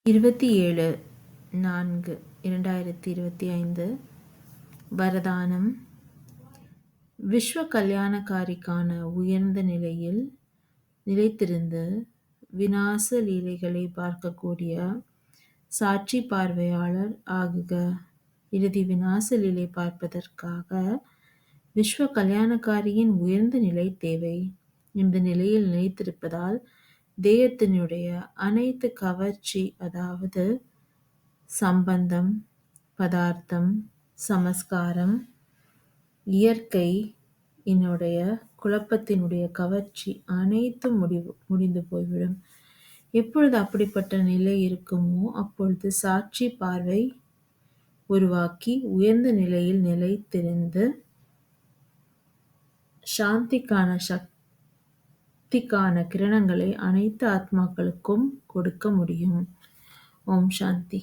27/4/2025 வரதானம் விஸ்வ கல்யாணகாரிக்கான உயர்ந்த நிலையில் நிலைத்திருந்து விநாச லீலைகளை பார்க்கக்கூடிய சாட்சி பார்வையாளர் ஆகுக. இறுதி விநாச லீலை பார்ப்பதற்காக விஸ்வ கல்யாணகாரியின் உயர்ந்த நிலை தேவை. இந்த நிலையில் நிலைத்திருப்பதால் தேயத்தினுடைய அனைத்து கவர்ச்சி, அதாவது சம்பந்தம், பதார்த்தம், சமஸ்காரம், இயற்கை என்னுடைய குழப்பத்தினுடைய கவர்ச்சி அனைத்தும் முடிந்து போய்விடும். எப்பொழுது அப்படிப்பட்ட நிலை இருக்குமோ அப்பொழுது சாட்சி பார்வை உருவாக்கி உயர்ந்த நிலையில் நிலைத்திருந்து சாந்திக்கான சக்திக்கான கிரணங்களை அனைத்து ஆத்மாக்களுக்கும் கொடுக்க முடியும். ஓம் சாந்தி.